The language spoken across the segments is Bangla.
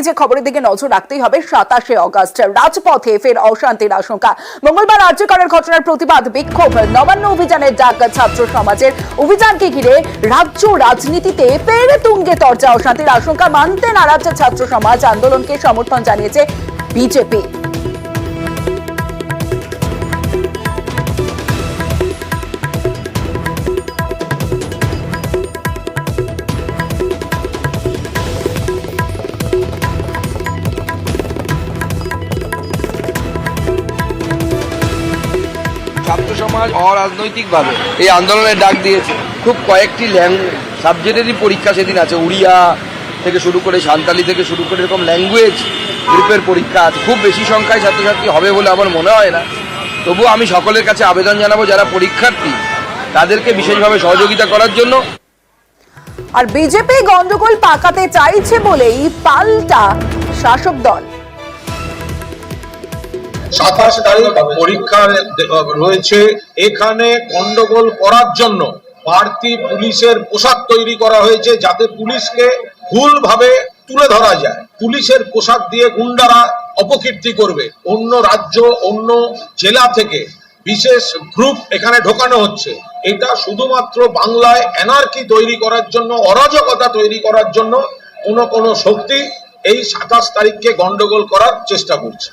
যে খবরের দিকে নজর রাখতেই হবে 27শে আগস্ট রাজপথে ফের অশান্তির আশঙ্কা। মঙ্গলবার আর্যিকরের ঘটনার প্রতিবাদ বিক্ষোভ, নবান্ন অভিযানের ডাক ছাত্র সমাজের। অভিযানকে ঘিরে রাজ্য রাজনীতিতে ফের তুঙ্গে তরজা অশান্তির আশঙ্কা মানতে নারাজ ছাত্র সমাজ। আন্দোলনকে সমর্থন জানিয়েছে বিজেপি। ছাত্র সমাজ অরাজনৈতিকভাবে এই আন্দোলনের ডাক দিয়েছে। খুব কয়েকটি সাবজেক্টেরই পরীক্ষা সেদিন আছে, উড়িয়া থেকে শুরু করে সাঁওতালি থেকে শুরু করে এরকম ল্যাঙ্গুয়েজ গ্রুপের পরীক্ষা আছে। খুব বেশি সংখ্যায় ছাত্রছাত্রী হবে বলে আমার মনে হয় না। তবুও আমি সকলের কাছে আবেদন জানাবো যারা পরীক্ষার্থী তাদেরকে বিশেষভাবে সহযোগিতা করার জন্য। আর বিজেপি গন্ডগোল পাকাতে চাইছে বলেই পাল্টা শাসক দল। 27 তারিখ পরীক্ষা রয়েছে, এখানে গন্ডগোল করার জন্য বাড়তি পুলিশের পোশাক তৈরি করা হয়েছে যাতে পুলিশকে ভুলভাবে তুলে ধরা যায়। পুলিশের পোশাক দিয়ে গুন্ডারা অপকীর্তি করবে। অন্য রাজ্য অন্য জেলা থেকে বিশেষ গ্রুপ এখানে ঢোকানো হচ্ছে। এটা শুধুমাত্র বাংলায় অ্যানার্কি তৈরি করার জন্য, অরাজকতা তৈরি করার জন্য কোন শক্তি এই 27 তারিখকে গন্ডগোল করার চেষ্টা করছে।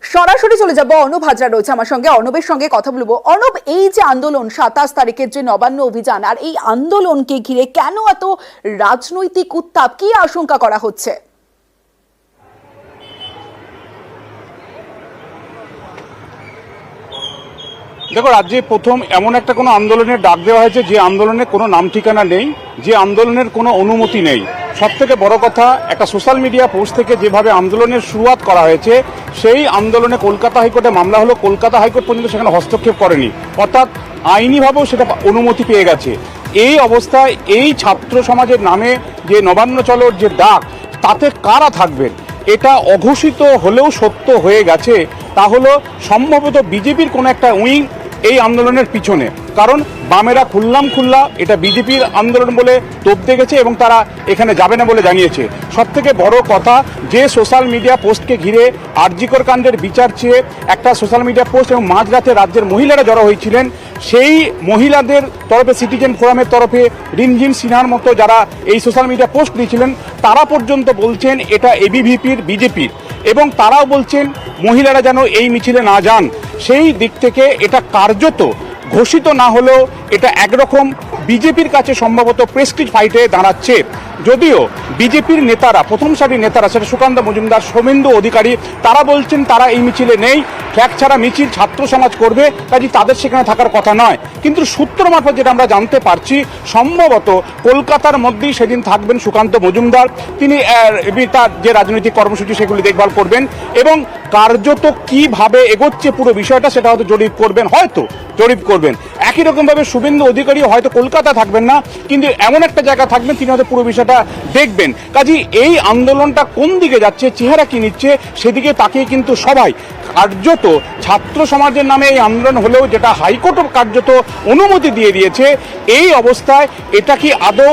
সরাসরি চলে যাব, অনুপ হাজরা রয়েছে আমার সঙ্গে। অনুপের সঙ্গে কথা বলবো। অনুপ, এই যে আন্দোলন 27 তারিখের যে নবান্ন অভিযান, আর এই আন্দোলনকে ঘিরে কেন এত রাজনৈতিক উত্তাপ, কি আশঙ্কা করা হচ্ছে? দেখো, রাজ্যে প্রথম এমন একটা কোনো আন্দোলনের ডাক দেওয়া হয়েছে যে আন্দোলনের কোনো নাম ঠিকানা নেই, যে আন্দোলনের কোনো অনুমতি নেই। সব থেকে বড় কথা, একটা সোশ্যাল মিডিয়া পোস্ট থেকে যেভাবে আন্দোলনের শুরুয়াত করা হয়েছে, সেই আন্দোলনে কলকাতা হাইকোর্টে মামলা হলো, কলকাতা হাইকোর্ট পর্যন্ত সেখানে হস্তক্ষেপ করেনি, অর্থাৎ আইনিভাবেও সেটা অনুমতি পেয়ে গেছে। এই অবস্থায় এই ছাত্র সমাজের নামে যে নবান্ন চলোর যে ডাক, তাতে কারা থাকবেন এটা অঘোষিত হলেও সত্য হয়ে গেছে। তা হলো সম্ভবত বিজেপির কোনো একটা উইং এই আন্দোলনের পিছনে। কারণ বামেরা খুল্লা এটা বিজেপির আন্দোলন বলে তোপ দেখেছে এবং তারা এখানে যাবে না বলে জানিয়েছে। সব থেকে বড় কথা, যে সোশ্যাল মিডিয়া পোস্টকে ঘিরে আরজিকর কাণ্ডের বিচার চেয়ে একটা সোশ্যাল মিডিয়া পোস্ট এবং মাঝরাতে রাজ্যের মহিলারা জড়ো হয়েছিলেন, সেই মহিলাদের তরফে সিটিজেন ফোরামের তরফে রিমঝিম সিনহার মতো যারা এই সোশ্যাল মিডিয়া পোস্ট দিয়েছিলেন, তারা পর্যন্ত বলছেন এটা এবিভিপির, বিজেপির, এবং তারাও বলছেন মহিলারা যেন এই মিছিলে না যান। সেই দিক থেকে এটা কার্যত ঘোষিত না হলেও এটা একরকম বিজেপির কাছে সম্ভবত প্রেস্টিজ ফাইটে দাঁড়াচ্ছে। যদিও বিজেপির নেতারা, প্রথম সারির নেতারা, সেটা সুকান্ত মজুমদার, শুভেন্দু অধিকারী, তারা বলছেন তারা এই মিছিলে নেই, ফ্ল্যাগ ছাড়া মিছিল ছাত্র সমাজ করবে, কাজে তাদের সেখানে থাকার কথা নয়। কিন্তু সূত্র মারফত যেটা আমরা জানতে পারছি, সম্ভবত কলকাতার মধ্যেই সেদিন থাকবেন সুকান্ত মজুমদার। তিনি তার যে রাজনৈতিক কর্মসূচি সেগুলি দেখভাল করবেন এবং কার্যত কিভাবে এগোচ্ছে পুরো বিষয়টা সেটা হয়তো জরিপ করবেন। একই রকমভাবে শুভেন্দু অধিকারী হয়তো কলকাতা থাকবেন না, কিন্তু এমন একটা জায়গা থাকবেন তিনি হয়তো পুরো বিষয়টা দেখবেন। কাজেই এই আন্দোলনটা কোন দিকে যাচ্ছে, চেহারা কি নিচ্ছে, সেদিকে তাকিয়ে কিন্তু সবাই কার্যত ছাত্র সমাজের নামে এই আন্দোলন হলেও যেটা হাইকোর্টও কার্যত অনুমতি দিয়ে দিয়েছে, এই অবস্থায় এটা কি আদৌ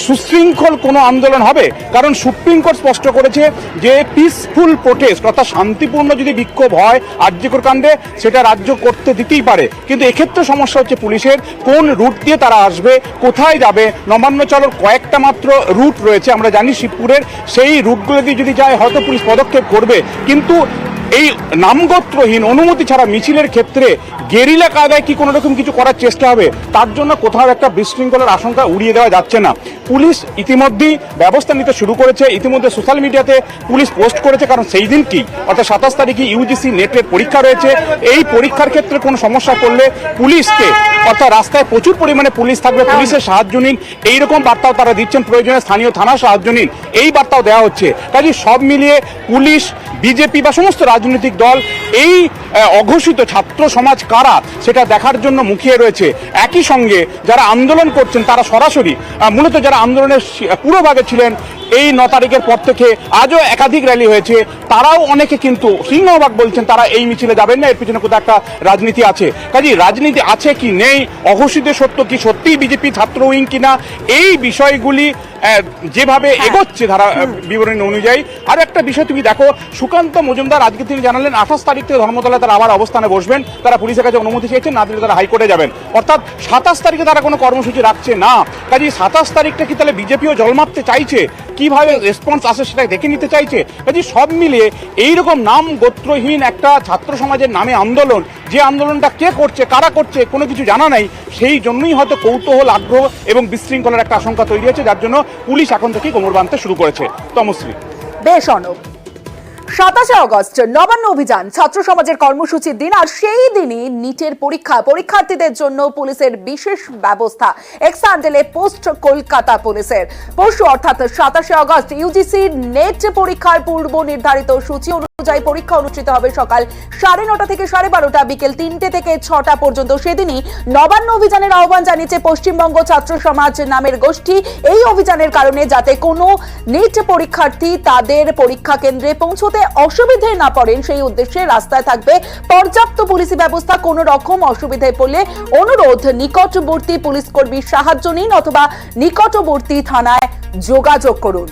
সুশৃঙ্খল কোনো আন্দোলন হবে? কারণ সুপ্রিম কোর্ট স্পষ্ট করেছে যে পিসফুল প্রোটেস্ট, অর্থাৎ শান্তিপূর্ণ যদি বিক্ষোভ হয় আরজিকর কাণ্ডে, সেটা রাজ্য করতে দিতেই পারে। কিন্তু এক্ষেত্রে সমস্যা হচ্ছে পুলিশের, কোন রুট দিয়ে তারা আসবে, কোথায় যাবে। নবান্ন চলোর কয়েকটা মাত্র রুট রয়েছে, আমরা জানি শিবপুরের, সেই রুটগুলো দিয়ে যদি যায় হয়তো পুলিশ পদক্ষেপ করবে। কিন্তু এই নামগোত্রহীন অনুমতি ছাড়া মিছিলের ক্ষেত্রে গেরিলা কায়দায় কি কোনো রকম কিছু করার চেষ্টা হবে, তার জন্য কোথাও একটা বিশৃঙ্খলার আশঙ্কা উড়িয়ে দেওয়া যাচ্ছে না। পুলিশ ইতিমধ্যেই ব্যবস্থা নিতে শুরু করেছে, ইতিমধ্যে সোশ্যাল মিডিয়াতে পুলিশ পোস্ট করেছে, কারণ সেই দিন কি অর্থাৎ 27 তারিখে ইউজিসি নেটের পরীক্ষা রয়েছে। এই পরীক্ষার ক্ষেত্রে কোনো সমস্যা করলে পুলিশকে, অর্থাৎ রাস্তায় প্রচুর পরিমাণে পুলিশ থাকবে, পুলিশের সাহায্য নিন, এইরকম বার্তাও তারা দিচ্ছেন। প্রয়োজনে স্থানীয় থানার সাহায্য নিন, এই বার্তাও দেওয়া হচ্ছে। কাজে সব মিলিয়ে পুলিশ, বিজেপি বা সমস্ত রাজনৈতিক দল এই অঘোষিত ছাত্র সমাজ কারা সেটা দেখার জন্য মুখিয়ে রয়েছে। একই সঙ্গে যারা আন্দোলন করছেন তারা সরাসরি, মূলত যারা আন্দোলনের পুরোভাগে ছিলেন এই 9 তারিখের পর থেকে আজও একাধিক র্যালি হয়েছে, তারাও অনেকে কিন্তু সিংহভাগ বলছেন তারা এই মিছিলে যাবেন না, এর পিছনে কোথাও একটা রাজনীতি আছে। কাজেই রাজনীতি আছে কি নেই, অঘোষিত সত্য কি সত্যিই বিজেপি ছাত্র উইং কিনা, এই বিষয়গুলি যেভাবে এগোচ্ছে ধারা বিবরণী অনুযায়ী। আর একটা বিষয় তুমি দেখো, সুকান্ত মজুমদার আজকে তিনি জানালেন 28 তারিখ থেকে ধর্মতলায় তারা আবার অবস্থানে বসবেন, তারা পুলিশের কাছে অনুমতি চেয়েছেন, না দিলে তারা হাইকোর্টে যাবেন। অর্থাৎ 27 তারিখে তারা কোনো কর্মসূচি রাখছে না। কাজেই 27 তারিখটা কি তাহলে বিজেপিও জল মাপতে চাইছে, কিভাবে রেসপন্স আসে সেটা দেখে নিতে চাইছে। কাজেই সব মিলিয়ে এইরকম নাম গোত্রহীন একটা ছাত্র সমাজের নামে আন্দোলন, যে আন্দোলনটা কে করছে কারা করছে কোনো কিছু জানা নাই, সেই জন্যই হয়তো কৌতূহল, আগ্রহ এবং বিশৃঙ্খলার একটা আশঙ্কা তৈরি হয়েছে, যার জন্য পুলিশ এখন থেকেই কোমর বাঁধতে শুরু করেছে। তমশ্রী। বেশ অনব, 27 আগস্ট নবান্ন অভিযান ছাত্র সমাজের কর্মসূচির দিন, আর সেই দিনই নিটের পরীক্ষার্থীদের জন্য পুলিশের বিশেষ ব্যবস্থা। এক্সান্ডেলে পোস্ট কলকাতা পুলিশের পরশু অর্থাৎ 27 আগস্ট ইউজিসি নেট পরীক্ষার পূর্ব নির্ধারিত সূচি অনুযায়ী পরীক্ষা অনুষ্ঠিত হবে সকাল 9:30 থেকে 12:30, বিকেল 3টে থেকে 6টা পর্যন্ত। সেদিনই নবান্ন অভিযানের আহ্বান জানিয়েছে পশ্চিমবঙ্গ ছাত্র সমাজ নামের গোষ্ঠী। এই অভিযানের কারণে যাতে কোনো নিট পরীক্ষার্থী তাদের পরীক্ষা কেন্দ্রে পৌঁছতে অসুবিধায় না পড়েন, সেই উদ্দেশ্যে রাস্তায় থাকবে পর্যাপ্ত পুলিশি ব্যবস্থা। কোনো রকম অসুবিধায় পড়লে অনুরোধ, নিকটবর্তী পুলিশ কর্মীর সাহায্য নিন অথবা নিকটবর্তী থানায় যোগাযোগ করুন।